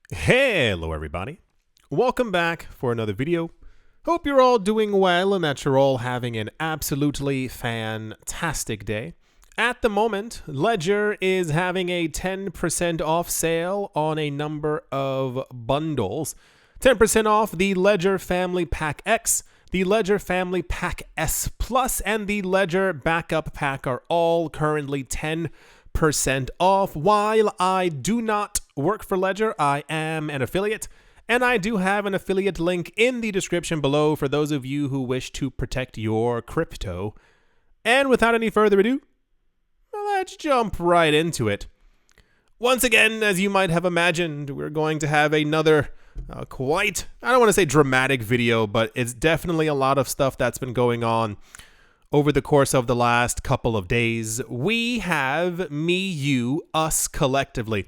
Hello everybody, welcome back for another video. Hope you're all doing well and that you're all having an absolutely fantastic day. At the moment, Ledger is having a 10% off sale on a number of bundles. 10% off the Ledger Family Pack X, the Ledger Family Pack S Plus, and the Ledger Backup Pack are all currently 10% off. While I do not work for Ledger, I am an affiliate, and I do have an affiliate link in the description below for those of you who wish to protect your crypto. And without any further ado, let's jump right into it. Once again, as you might have imagined, we're going to have another quite, I don't want to say dramatic video, but it's definitely a lot of stuff that's been going on over the course of the last couple of days. We have, me, you, us collectively,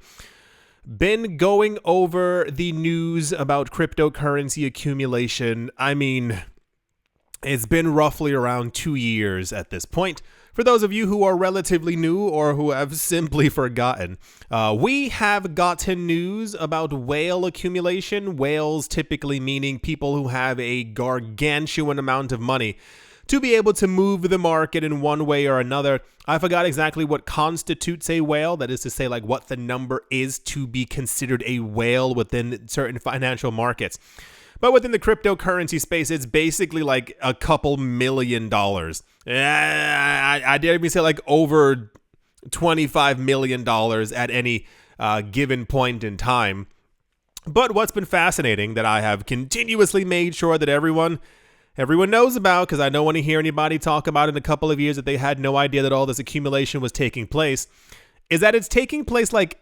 been going over the news about cryptocurrency accumulation. I mean, it's been roughly around 2 years at this point. For those of you who are relatively new or who have simply forgotten, we have gotten news about whale accumulation. Whales typically meaning people who have a gargantuan amount of money to be able to move the market in one way or another. I forgot exactly what constitutes a whale. That is to say, like, what the number is to be considered a whale within certain financial markets. But within the cryptocurrency space, it's basically like a couple $1 million. I dare even say like over $25 million at any given point in time. But what's been fascinating that I have continuously made sure that everyone knows about, because I don't want to hear anybody talk about in a couple of years that they had no idea that all this accumulation was taking place, is that it's taking place like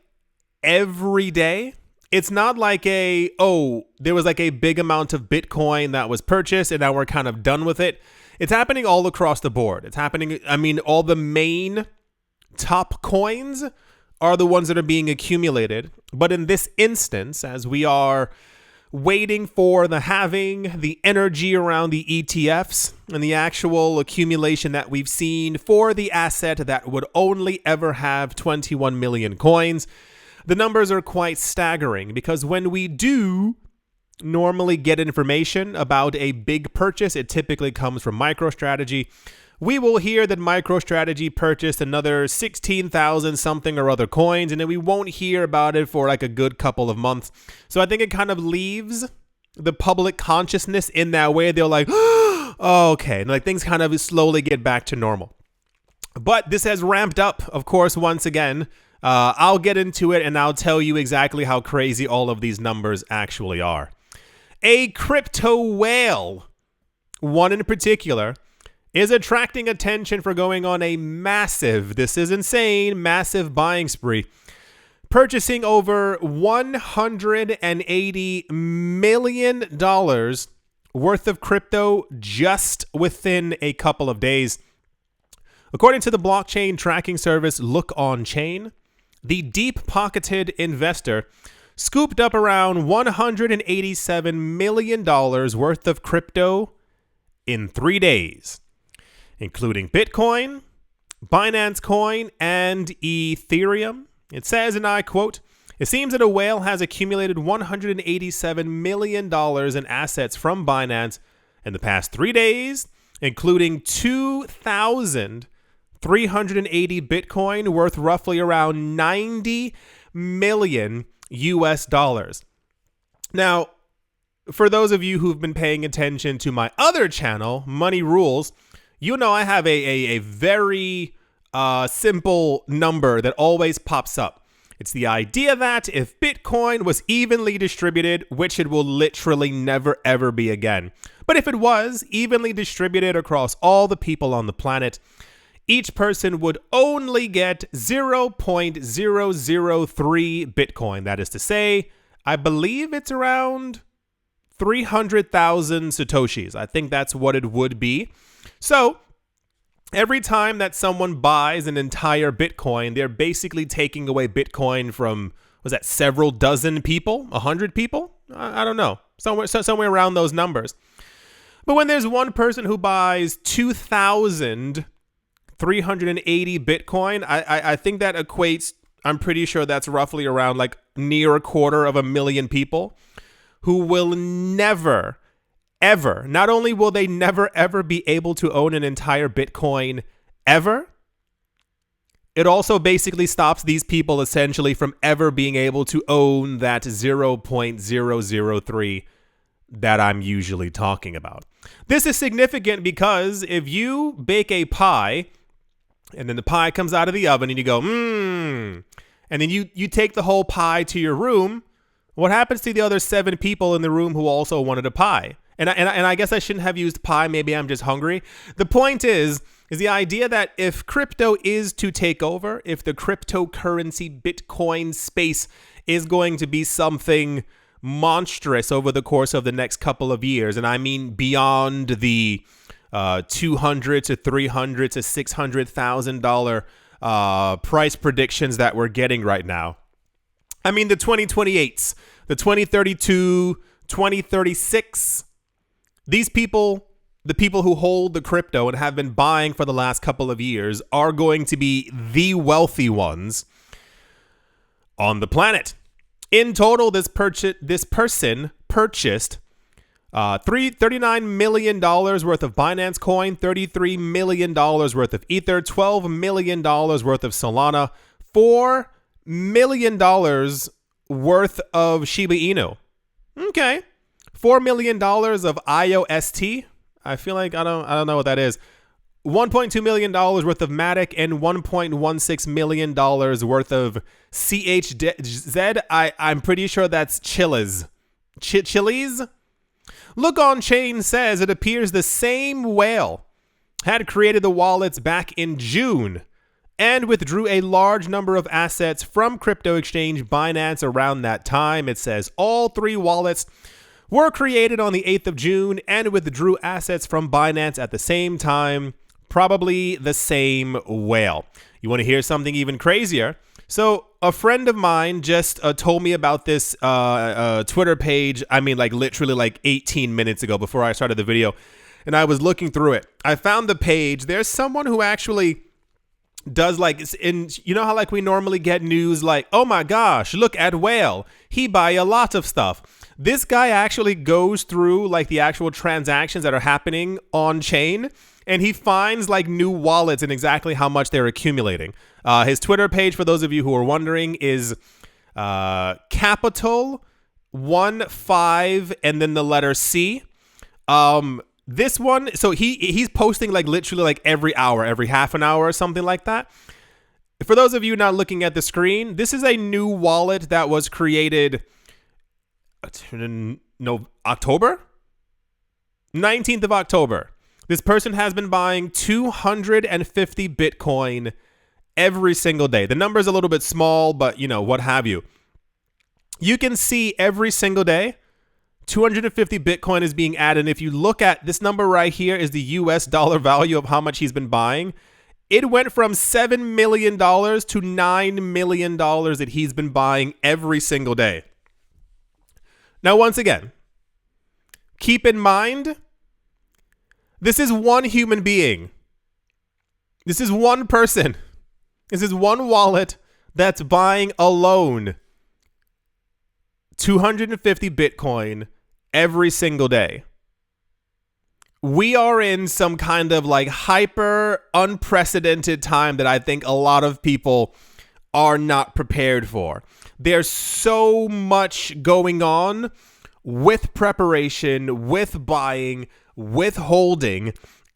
every day. It's not like there was like a big amount of Bitcoin that was purchased and now we're kind of done with it. It's happening all across the board. It's happening, I mean, all the main top coins are the ones that are being accumulated. But in this instance, as we are waiting for the halving, the energy around the ETFs, and the actual accumulation that we've seen for the asset that would only ever have 21 million coins, the numbers are quite staggering, because when we do normally get information about a big purchase, it typically comes from MicroStrategy. We will hear that MicroStrategy purchased another 16,000 something or other coins, and then we won't hear about it for like a good couple of months. So I think it kind of leaves the public consciousness in that way. They're like, oh, okay, and like things kind of slowly get back to normal. But this has ramped up, of course, once again. I'll get into it and I'll tell you exactly how crazy all of these numbers actually are. A crypto whale, one in particular, is attracting attention for going on a massive, this is insane, massive buying spree, purchasing over $180 million worth of crypto just within a couple of days. According to the blockchain tracking service Look On Chain, the deep-pocketed investor scooped up around $187 million worth of crypto in 3 days, including Bitcoin, Binance Coin, and Ethereum. It says, and I quote, "It seems that a whale has accumulated $187 million in assets from Binance in the past 3 days, including 2,380 Bitcoin worth roughly around 90 million US dollars. Now, for those of you who've been paying attention to my other channel, Money Rules, you know I have a very simple number that always pops up. It's the idea that if Bitcoin was evenly distributed, which it will literally never ever be again, but if it was evenly distributed across all the people on the planet, each person would only get 0.003 Bitcoin. That is to say, I believe it's around 300,000 Satoshis. I think that's what it would be. So every time that someone buys an entire Bitcoin, they're basically taking away Bitcoin from, was that several dozen people? 100 people? I don't know. Somewhere around those numbers. But when there's one person who buys 2,380 Bitcoin, I think that equates, I'm pretty sure that's roughly around like near 250,000 people who will never, ever, not only will they never, ever be able to own an entire Bitcoin ever, it also basically stops these people essentially from ever being able to own that 0.003 that I'm usually talking about. This is significant because if you bake a pie and then the pie comes out of the oven and you go, and then you take the whole pie to your room, what happens to the other 7 people in the room who also wanted a pie? And I guess I shouldn't have used pie. Maybe I'm just hungry. The point is the idea that if crypto is to take over, if the cryptocurrency Bitcoin space is going to be something monstrous over the course of the next couple of years, and I mean beyond the $200,000 to $300,000 to $600,000 price predictions that we're getting right now. I mean the 2028s, the 2032, 2036. These people, the people who hold the crypto and have been buying for the last couple of years, are going to be the wealthy ones on the planet. In total, this person purchased $39 million worth of Binance coin, $33 million worth of Ether, $12 million worth of Solana, $4 million worth of Shiba Inu. Okay. $4 million of IOST. I feel like I don't know what that is. $1.2 million worth of Matic and $1.16 million worth of CHZ. I'm pretty sure that's Chiliz. Chiliz? Look On Chain says it appears the same whale had created the wallets back in June and withdrew a large number of assets from crypto exchange Binance around that time. It says all 3 wallets were created on the 8th of June and withdrew assets from Binance at the same time, probably the same whale. You want to hear something even crazier? So a friend of mine just told me about this Twitter page, I mean like literally like 18 minutes ago before I started the video, and I was looking through it. I found the page. There's someone who actually does like, you know how like we normally get news like, oh my gosh, look at whale, he buy a lot of stuff. This guy actually goes through like the actual transactions that are happening on chain, and he finds like new wallets and exactly how much they're accumulating. His Twitter page, for those of you who are wondering, is capital 15 and then the letter C. This one, so he's posting like literally like every hour, every half an hour or something like that. For those of you not looking at the screen, this is a new wallet that was created October 19th of October. This person has been buying 250 Bitcoin every single day. The number is a little bit small, but you know, what have you. You can see every single day 250 Bitcoin is being added. And if you look at this number right here is the US dollar value of how much he's been buying. It went from $7 million to $9 million that he's been buying every single day. Now, once again, keep in mind, this is one human being. This is one person. This is one wallet that's buying alone 250 Bitcoin every single day. We are in some kind of like hyper unprecedented time that I think a lot of people are not prepared for. There's so much going on with preparation, with buying, with holding.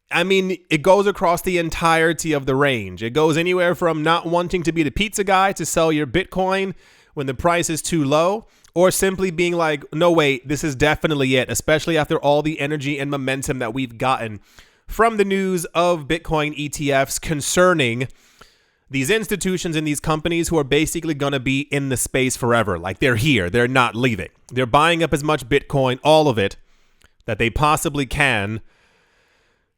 I mean, it goes across the entirety of the range. It goes anywhere from not wanting to be the pizza guy to sell your Bitcoin when the price is too low, or simply being like, no, wait, this is definitely it, especially after all the energy and momentum that we've gotten from the news of Bitcoin ETFs concerning these institutions and these companies who are basically going to be in the space forever. Like they're here, they're not leaving. They're buying up as much Bitcoin, all of it, that they possibly can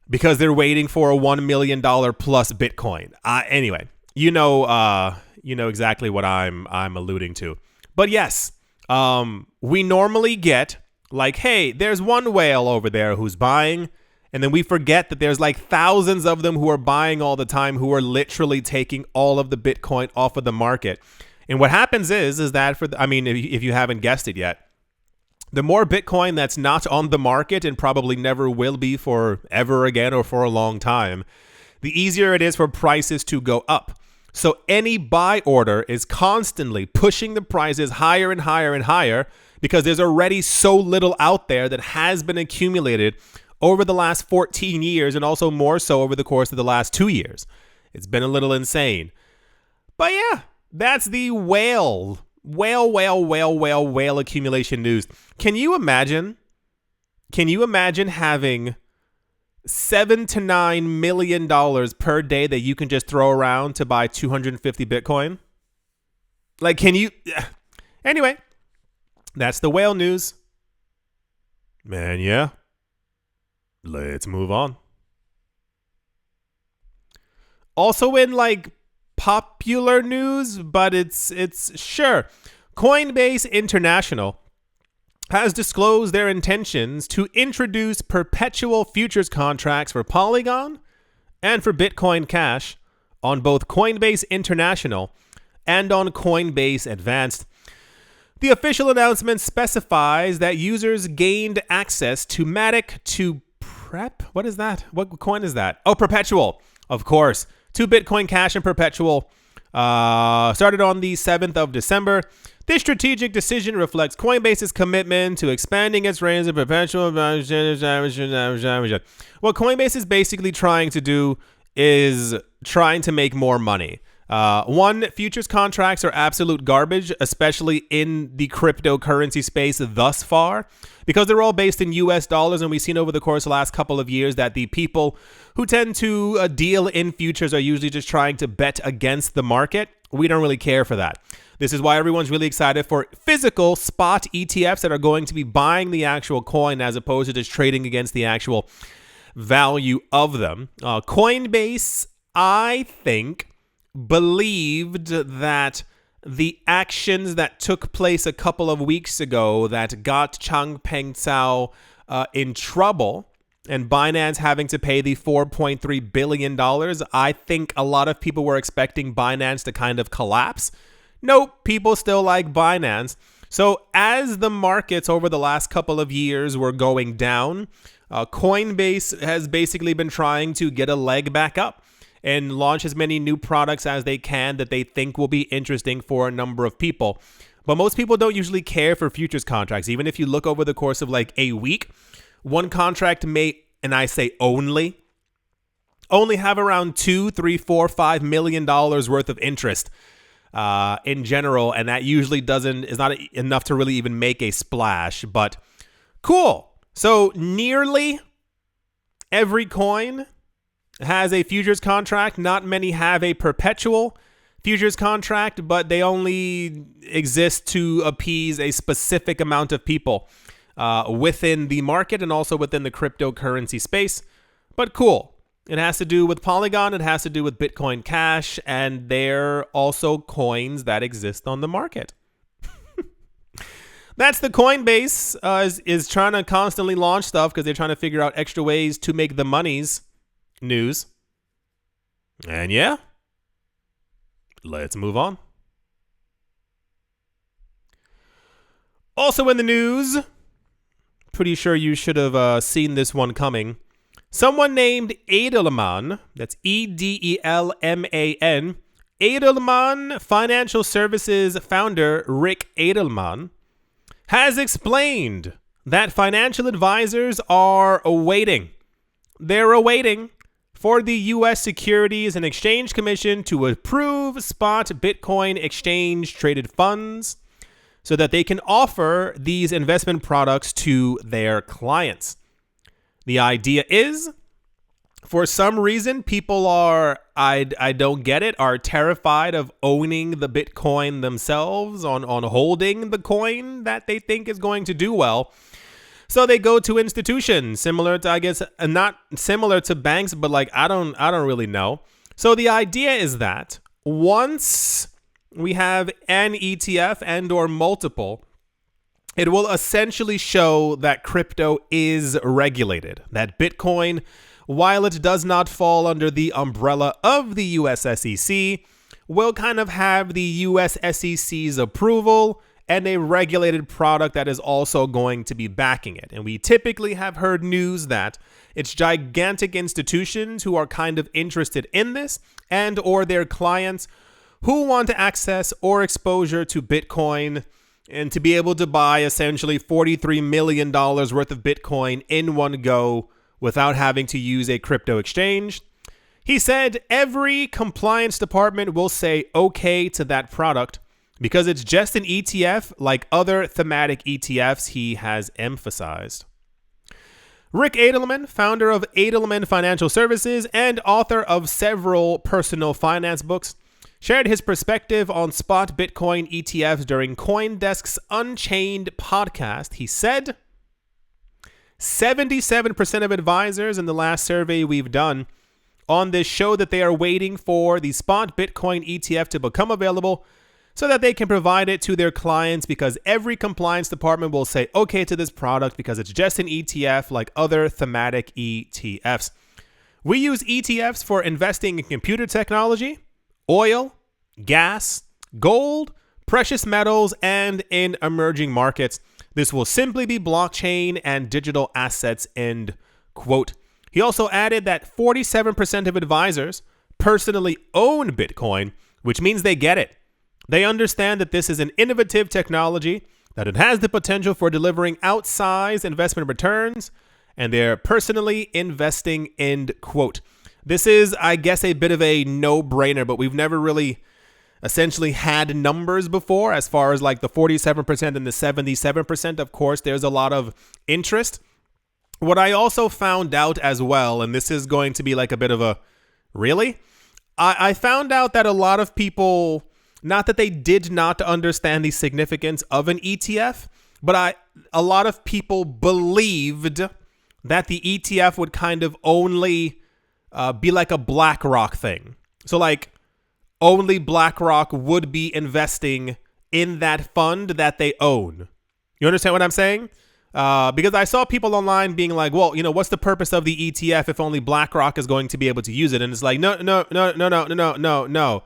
because they're waiting for a $1 million plus Bitcoin. Anyway, you know exactly what I'm alluding to. But yes, we normally get like, hey, there's one whale over there who's buying, And then we forget that there's like thousands of them who are buying all the time, who are literally taking all of the Bitcoin off of the market. And what happens is that if you haven't guessed it yet, the more Bitcoin that's not on the market and probably never will be for ever again or for a long time, the easier it is for prices to go up. So any buy order is constantly pushing the prices higher and higher and higher because there's already so little out there that has been accumulated over the last 14 years and also more so over the course of the last 2 years. It's been a little insane. But yeah, that's the whale accumulation news. Can you imagine having $7 to $9 million per day that you can just throw around to buy 250 Bitcoin? Like, can you? Anyway, that's the whale news. Man, yeah. Let's move on. Also in like popular news, but it's sure. Coinbase International has disclosed their intentions to introduce perpetual futures contracts for Polygon and for Bitcoin Cash on both Coinbase International and on Coinbase Advanced. The official announcement specifies that users gained access to Matic to Prep? What is that? What coin is that? Oh, Perpetual. Of course. To Bitcoin Cash and Perpetual. Started on the 7th of December. This strategic decision reflects Coinbase's commitment to expanding its range of perpetual. What Coinbase is basically trying to do is trying to make more money. One, futures contracts are absolute garbage, especially in the cryptocurrency space thus far, because they're all based in US dollars. And we've seen over the course of the last couple of years that the people who tend to deal in futures are usually just trying to bet against the market. We don't really care for that. This is why everyone's really excited for physical spot ETFs that are going to be buying the actual coin as opposed to just trading against the actual value of them. Coinbase, I think, believed that the actions that took place a couple of weeks ago that got Changpeng Zhao in trouble and Binance having to pay the $4.3 billion, I think a lot of people were expecting Binance to kind of collapse. Nope, people still like Binance. So as the markets over the last couple of years were going down, Coinbase has basically been trying to get a leg back up and launch as many new products as they can that they think will be interesting for a number of people. But most people don't usually care for futures contracts. Even if you look over the course of like a week, one contract may, and I say only have around $2, $3, $4, $5 million worth of interest in general. And that usually is not enough to really even make a splash, but cool. So nearly every coin has a futures contract. Not many have a perpetual futures contract, but they only exist to appease a specific amount of people within the market and also within the cryptocurrency space. But cool. It has to do with Polygon. It has to do with Bitcoin Cash, and they're also coins that exist on the market. That's the Coinbase is trying to constantly launch stuff because they're trying to figure out extra ways to make the monies news. And yeah, let's move on. Also in the news, pretty sure you should have seen this one coming. Someone named Edelman, that's Edelman, Edelman Financial Services founder Rick Edelman, has explained that financial advisors are awaiting. They're awaiting for the U.S. Securities and Exchange Commission to approve spot Bitcoin exchange traded funds so that they can offer these investment products to their clients. The idea is, for some reason, people are, I don't get it, are terrified of owning the Bitcoin themselves, on holding the coin that they think is going to do well. So they go to institutions similar to, I guess, not similar to banks, but like, I don't really know. So the idea is that once we have an ETF and or multiple It will essentially show that crypto is regulated, that Bitcoin, while it does not fall under the umbrella of the US SEC, will kind of have the US SEC's approval and a regulated product that is also going to be backing it. And we typically have heard news that it's gigantic institutions who are kind of interested in this and or their clients who want access or exposure to Bitcoin and to be able to buy essentially $43 million worth of Bitcoin in one go without having to use a crypto exchange. He said every compliance department will say okay to that product because it's just an ETF like other thematic ETFs, he has emphasized. Rick Edelman, founder of Edelman Financial Services and author of several personal finance books, shared his perspective on spot Bitcoin ETFs during CoinDesk's Unchained podcast. He said, 77% of advisors in the last survey we've done on this show that they are waiting for the spot Bitcoin ETF to become available so that they can provide it to their clients because every compliance department will say okay to this product because it's just an ETF like other thematic ETFs. We use ETFs for investing in computer technology, oil, gas, gold, precious metals, and in emerging markets. This will simply be blockchain and digital assets, end quote. He also added that 47% of advisors personally own Bitcoin, which means they get it. They understand that this is an innovative technology, that it has the potential for delivering outsized investment returns, and they're personally investing, end quote. This is, I guess, a bit of a no-brainer, but we've never really essentially had numbers before as far as like the 47% and the 77%. Of course, there's a lot of interest. What I also found out as well, and this is going to be like a bit of a, really? I found out that a lot of people, not that they did not understand the significance of an ETF, but a lot of people believed that the ETF would kind of only be like a BlackRock thing. So like only BlackRock would be investing in that fund that they own. You understand what I'm saying? Because I saw people online being like, well, you know, what's the purpose of the ETF if only BlackRock is going to be able to use it? And it's like, no.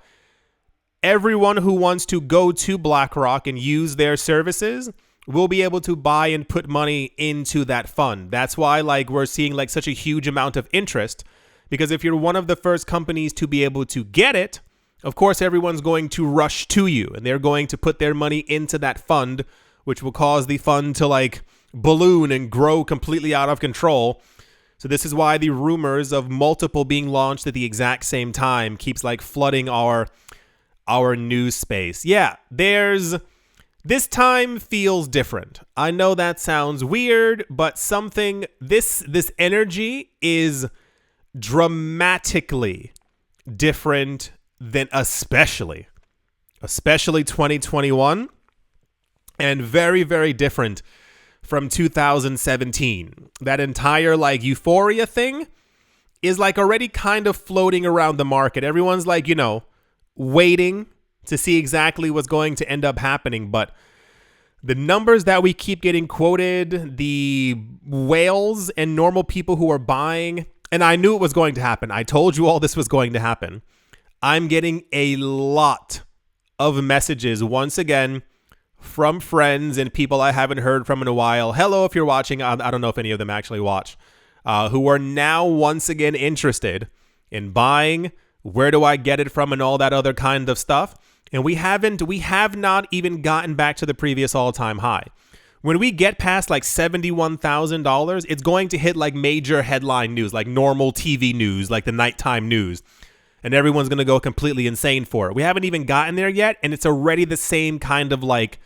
Everyone who wants to go to BlackRock and use their services will be able to buy and put money into that fund. That's why like we're seeing like such a huge amount of interest, because if you're one of the first companies to be able to get it, of course, everyone's going to rush to you and they're going to put their money into that fund, which will cause the fund to like balloon and grow completely out of control. So this is why the rumors of multiple being launched at the exact same time keeps like flooding our news space. Yeah, this time feels different. I know that sounds weird, but this energy is dramatically different than especially 2021, and very, very different from 2017. That entire like euphoria thing is like already kind of floating around the market. Everyone's like, you know, waiting to see exactly what's going to end up happening. But the numbers that we keep getting quoted, the whales and normal people who are buying, and I knew it was going to happen. I told you all this was going to happen. I'm getting a lot of messages once again from friends and people I haven't heard from in a while. Hello, if you're watching. I don't know if any of them actually watch, who are now once again interested in buying. Where do I get it from and all that other kind of stuff. And we have not even gotten back to the previous all-time high. When we get past like $71,000, it's going to hit like major headline news, like normal TV news, like the nighttime news. And everyone's going to go completely insane for it. We haven't even gotten there yet. And it's already the same kind of like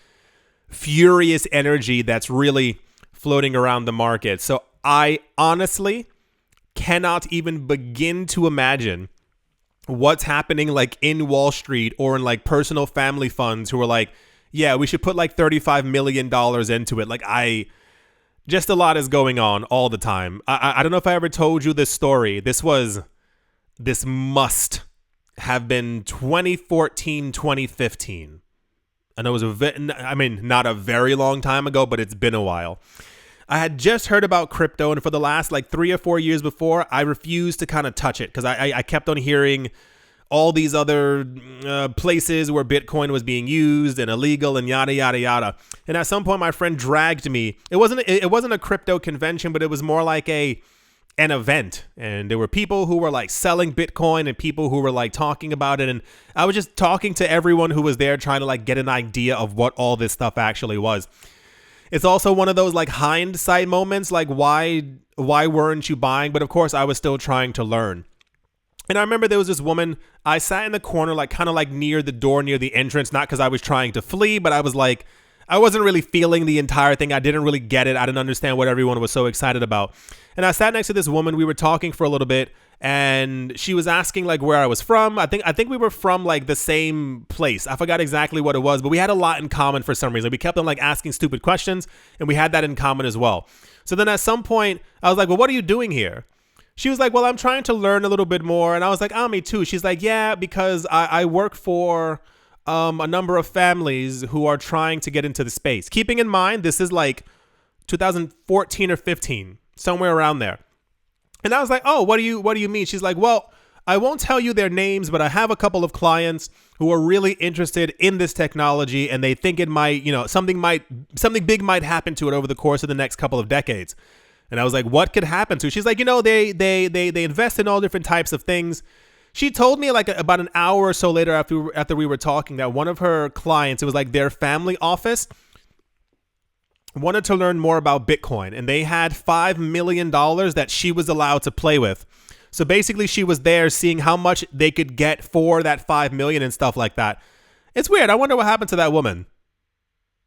furious energy that's really floating around the market. So I honestly cannot even begin to imagine what's happening like in Wall Street or in like personal family funds who are like, yeah, we should put like $35 million into it. Like just a lot is going on all the time. I don't know if I ever told you this story. This must have been 2014, 2015. I know it was not a very long time ago, but it's been a while. I had just heard about crypto, and for the last like 3 or 4 years before, I refused to kind of touch it because I kept on hearing all these other places where Bitcoin was being used and illegal and yada yada yada. And at some point, my friend dragged me. It wasn't a crypto convention, but it was more like an event, and there were people who were like selling Bitcoin and people who were like talking about it, and I was just talking to everyone who was there, trying to like get an idea of what all this stuff actually was. It's also one of those like hindsight moments, like why weren't you buying? But of course, I was still trying to learn. And I remember there was this woman. I sat in the corner, like kind of like near the door, near the entrance, not because I was trying to flee, but I was like, I wasn't really feeling the entire thing. I didn't really get it. I didn't understand what everyone was so excited about. And I sat next to this woman. We were talking for a little bit, and she was asking like where I was from. I think we were from like the same place. I forgot exactly what it was, but we had a lot in common for some reason. We kept on like asking stupid questions, and we had that in common as well. So then at some point, I was like, well, what are you doing here? She was like, well, I'm trying to learn a little bit more. And I was like, oh, me too. She's like, yeah, because I work for a number of families who are trying to get into the space. Keeping in mind, this is like 2014 or 15, somewhere around there. And I was like, oh, what do you mean? She's like, well, I won't tell you their names, but I have a couple of clients who are really interested in this technology, and they think it might, something big might happen to it over the course of the next couple of decades. And I was like, what could happen to it? She's like, they invest in all different types of things. She told me like about an hour or so later after we were talking that one of her clients, it was like their family office, wanted to learn more about Bitcoin, and they had $5 million that she was allowed to play with. So basically she was there seeing how much they could get for that 5 million and stuff like that. It's weird. I wonder what happened to that woman.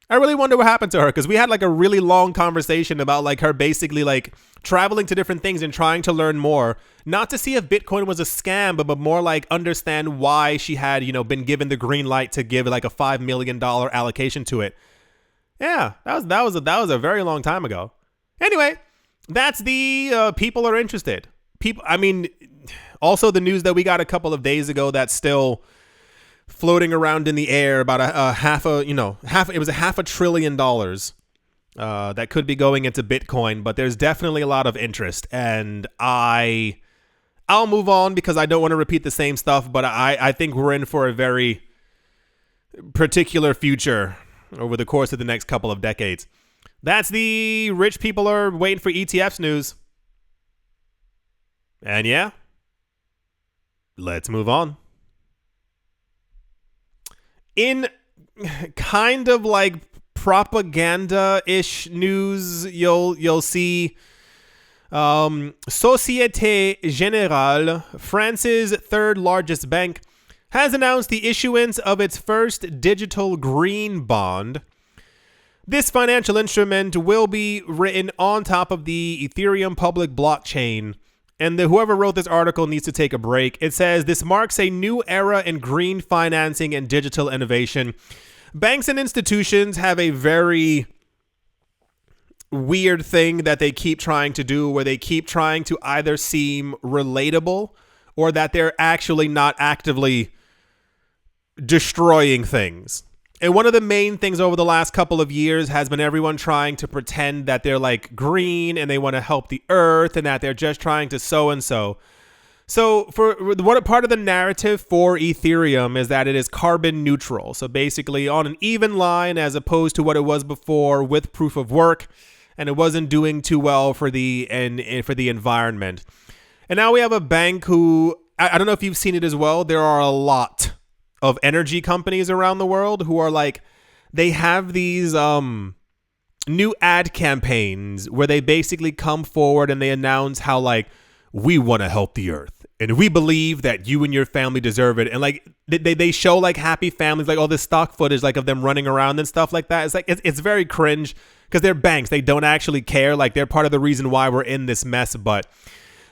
I really wonder what happened to her, because we had like a really long conversation about like her basically like traveling to different things and trying to learn more, not to see if Bitcoin was a scam, but more like understand why she had, been given the green light to give like a $5 million allocation to it. Yeah, that was a very long time ago. Anyway, that's the people are interested. Also the news that we got a couple of days ago that's still floating around in the air about half a $500 billion that could be going into Bitcoin, but there's definitely a lot of interest, and I'll move on because I don't want to repeat the same stuff, but I think we're in for a very particular future over the course of the next couple of decades. That's the rich people are waiting for ETFs news. And yeah, let's move on. In kind of like propaganda-ish news, you'll see Société Générale, France's third largest bank, has announced the issuance of its first digital green bond. This financial instrument will be written on top of the Ethereum public blockchain. And whoever wrote this article needs to take a break. It says, this marks a new era in green financing and digital innovation. Banks and institutions have a very weird thing that they keep trying to do, where they keep trying to either seem relatable or that they're actually not actively destroying things. And one of the main things over the last couple of years has been everyone trying to pretend that they're like green and they want to help the earth and that they're just trying to so-and-so. So for what a part of the narrative for Ethereum is that it is carbon neutral. So basically on an even line as opposed to what it was before with proof of work, and it wasn't doing too well for the environment. And now we have a bank who, I don't know if you've seen it as well, there are a lot of energy companies around the world who are like, they have these new ad campaigns where they basically come forward and they announce how like, we want to help the earth and we believe that you and your family deserve it. And like they show like happy families, like all this stock footage like of them running around and stuff like that. It's like it's very cringe because they're banks. They don't actually care. Like they're part of the reason why we're in this mess. But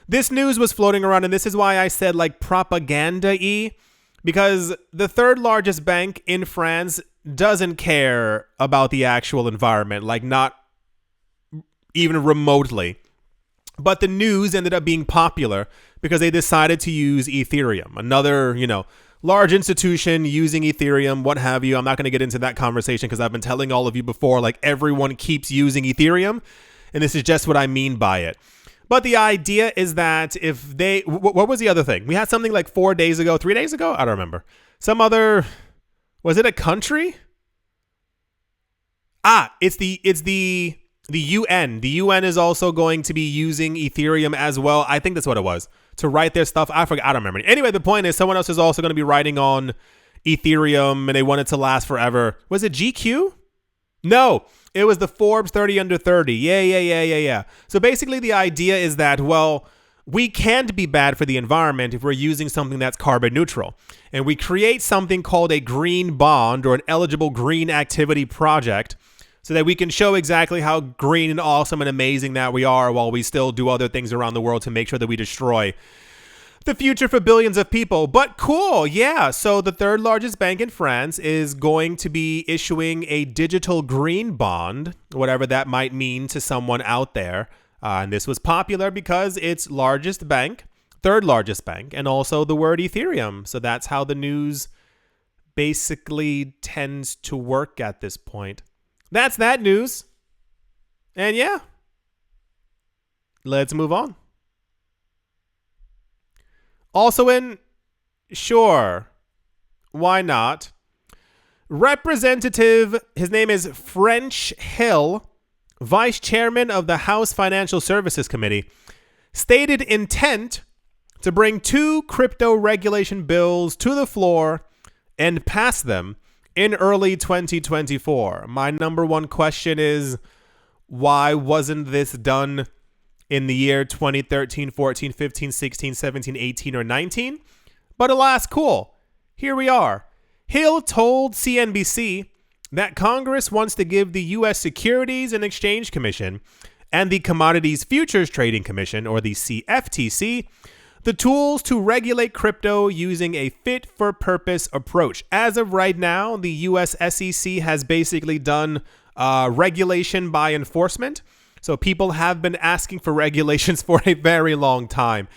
this news was floating around, and this is why I said like propaganda-y. Because the third largest bank in France doesn't care about the actual environment, like not even remotely. But the news ended up being popular because they decided to use Ethereum, another, large institution using Ethereum, what have you. I'm not going to get into that conversation because I've been telling all of you before, like everyone keeps using Ethereum, and this is just what I mean by it. But the idea is that if they, what was the other thing? We had something like 3 days ago, I don't remember. Some other, was it a country? It's the UN. The UN is also going to be using Ethereum as well. I think that's what it was, to write their stuff. I forgot. I don't remember. Anyway, the point is someone else is also going to be writing on Ethereum, and they want it to last forever. Was it GQ? No, it was the Forbes 30 under 30. Yeah. So basically the idea is that, well, we can't be bad for the environment if we're using something that's carbon neutral. And we create something called a green bond or an eligible green activity project so that we can show exactly how green and awesome and amazing that we are while we still do other things around the world to make sure that we destroy the future for billions of people. But cool, yeah. So the third largest bank in France is going to be issuing a digital green bond, whatever that might mean to someone out there. And this was popular because it's largest bank, third largest bank, and also the word Ethereum. So that's how the news basically tends to work at this point. That's that news. And yeah, let's move on. Also sure, why not? Representative, his name is French Hill, Vice Chairman of the House Financial Services Committee, stated intent to bring 2 crypto regulation bills to the floor and pass them in early 2024. My number one question is, why wasn't this done in the year 2013, 14, 15, 16, 17, 18, or 19? But alas, cool. Here we are. Hill told CNBC that Congress wants to give the U.S. Securities and Exchange Commission and the Commodities Futures Trading Commission, or the CFTC, the tools to regulate crypto using a fit-for-purpose approach. As of right now, the U.S. SEC has basically done regulation by enforcement. So people have been asking for regulations for a very long time.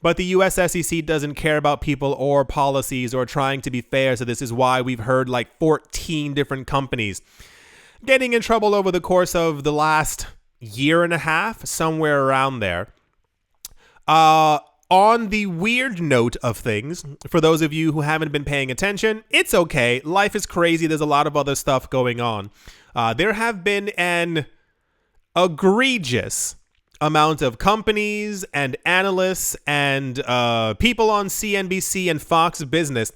But the US SEC doesn't care about people or policies or trying to be fair. So this is why we've heard like 14 different companies getting in trouble over the course of the last year and a half, somewhere around there. On the weird note of things, for those of you who haven't been paying attention, it's okay. Life is crazy. There's a lot of other stuff going on. There have been an egregious amount of companies and analysts and people on CNBC and Fox Business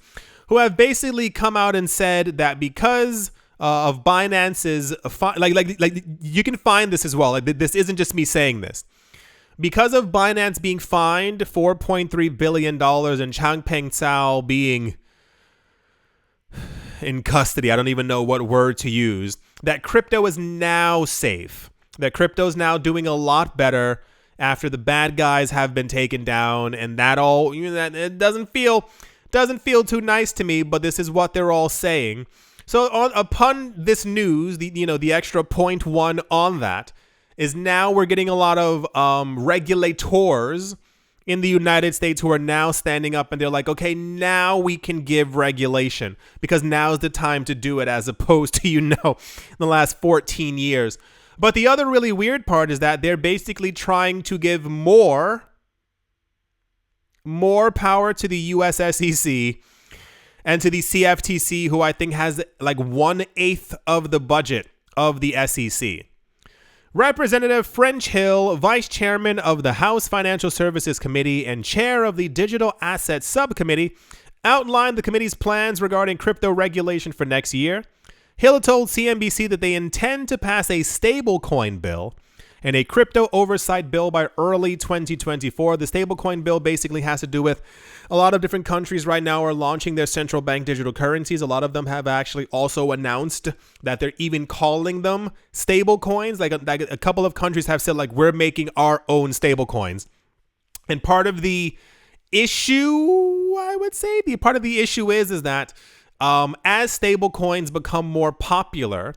who have basically come out and said that because of Binance's like you can find this as well. Like, this isn't just me saying this. Because of Binance being fined $4.3 billion and Changpeng Zhao being in custody, I don't even know what word to use, that crypto is now safe. That crypto's now doing a lot better after the bad guys have been taken down, and that all, that it doesn't feel too nice to me, but this is what they're all saying. So upon this news, the extra 0.1 on that is now we're getting a lot of regulators in the United States who are now standing up and they're like, okay, now we can give regulation because now's the time to do it, as opposed to, the last 14 years. But the other really weird part is that they're basically trying to give more power to the US SEC and to the CFTC, who I think has like 1/8 of the budget of the SEC. Representative French Hill, Vice Chairman of the House Financial Services Committee and Chair of the Digital Assets Subcommittee, outlined the committee's plans regarding crypto regulation for next year. Hill told CNBC that they intend to pass a stablecoin bill and a crypto oversight bill by early 2024. The stablecoin bill basically has to do with a lot of different countries right now are launching their central bank digital currencies. A lot of them have actually also announced that they're even calling them stablecoins. Like a couple of countries have said, like, we're making our own stablecoins. And part of the issue, I would say, is that as stablecoins become more popular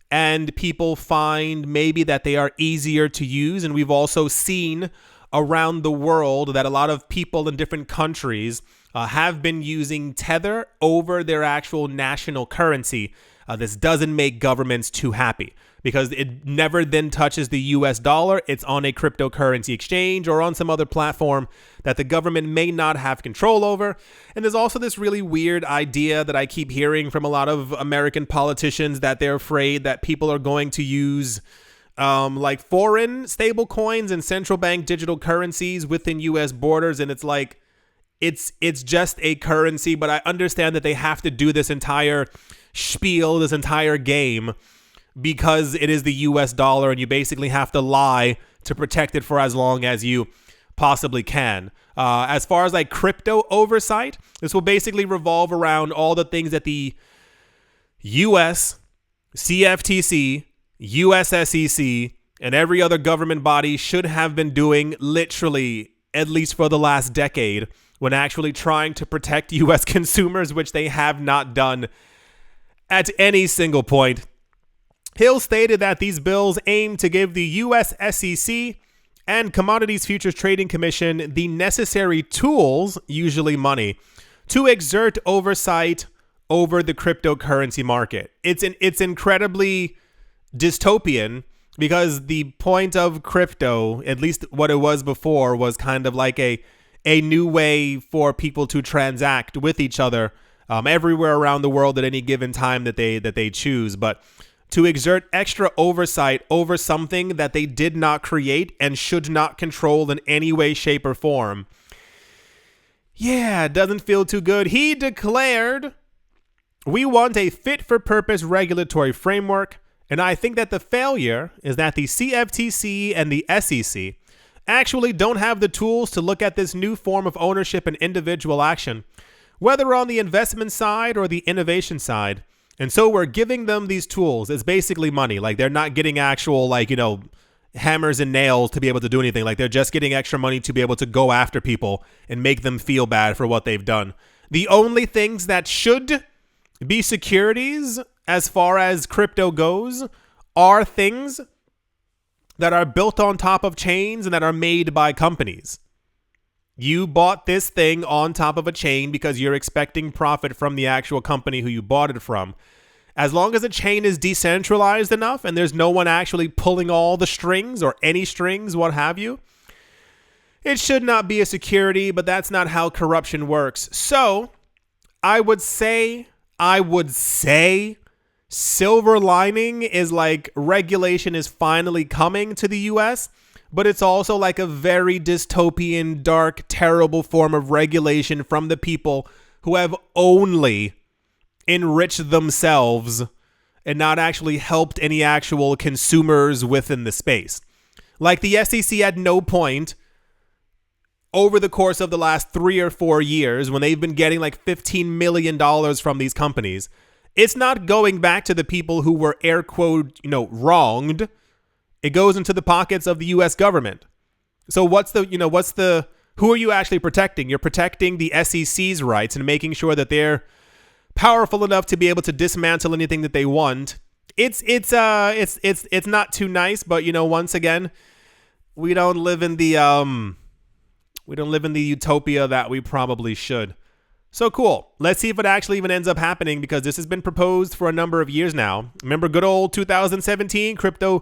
and people find maybe that they are easier to use, and we've also seen around the world that a lot of people in different countries have been using Tether over their actual national currency. This doesn't make governments too happy because it never then touches the US dollar. It's on a cryptocurrency exchange or on some other platform that the government may not have control over. And there's also this really weird idea that I keep hearing from a lot of American politicians that they're afraid that people are going to use like foreign stable coins and central bank digital currencies within US borders. And it's like, it's just a currency, but I understand that they have to do this entire spiel, this entire game, because it is the US dollar and you basically have to lie to protect it for as long as you possibly can. As far as like crypto oversight, this will basically revolve around all the things that the US, CFTC, US SEC, and every other government body should have been doing literally at least for the last decade when actually trying to protect US consumers, which they have not done at any single point. Hill stated that these bills aim to give the US SEC and Commodities Futures Trading Commission the necessary tools, usually money, to exert oversight over the cryptocurrency market. It's incredibly dystopian because the point of crypto, at least what it was before, was kind of like a new way for people to transact with each other everywhere around the world at any given time that they choose. But to exert extra oversight over something that they did not create and should not control in any way, shape, or form, yeah, it doesn't feel too good. He declared, "We want a fit-for-purpose regulatory framework, and I think that the failure is that the CFTC and the SEC actually don't have the tools to look at this new form of ownership and individual action, whether on the investment side or the innovation side. And so we're giving them these tools. It's basically money. Like they're not getting actual, like, you know, hammers and nails to be able to do anything. Like they're just getting extra money to be able to go after people and make them feel bad for what they've done. The only things that should be securities as far as crypto goes are things that are built on top of chains and that are made by companies. You bought this thing on top of a chain because you're expecting profit from the actual company who you bought it from. As long as the chain is decentralized enough and there's no one actually pulling all the strings or any strings, what have you, it should not be a security, but that's not how corruption works. So I would say silver lining is like regulation is finally coming to the US, but it's also like a very dystopian, dark, terrible form of regulation from the people who have only enriched themselves and not actually helped any actual consumers within the space. Like the SEC at no point over the course of the last 3 or 4 years, when they've been getting like $15 million from these companies, it's not going back to the people who were air quote, wronged. It goes into the pockets of the US government. So who are you actually protecting? You're protecting the SEC's rights and making sure that they're powerful enough to be able to dismantle anything that they want. It's not too nice, but once again, we don't live in the utopia that we probably should. So cool. Let's see if it actually even ends up happening, because this has been proposed for a number of years now. Remember good old 2017 crypto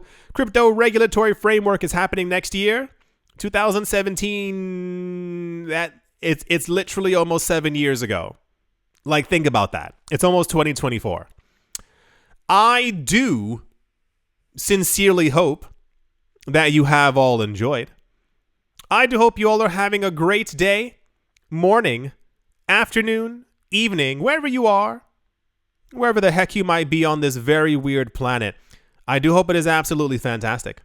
regulatory framework is happening next year. 2017, it's literally almost 7 years ago. Like, think about that. It's almost 2024. I do sincerely hope that you have all enjoyed. I do hope you all are having a great day, morning, afternoon, evening, wherever you are, wherever the heck you might be on this very weird planet. I do hope it is absolutely fantastic.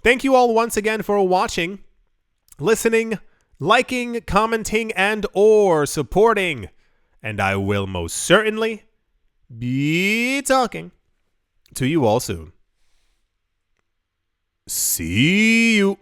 Thank you all once again for watching, listening, liking, commenting, and or supporting. And I will most certainly be talking to you all soon. See you.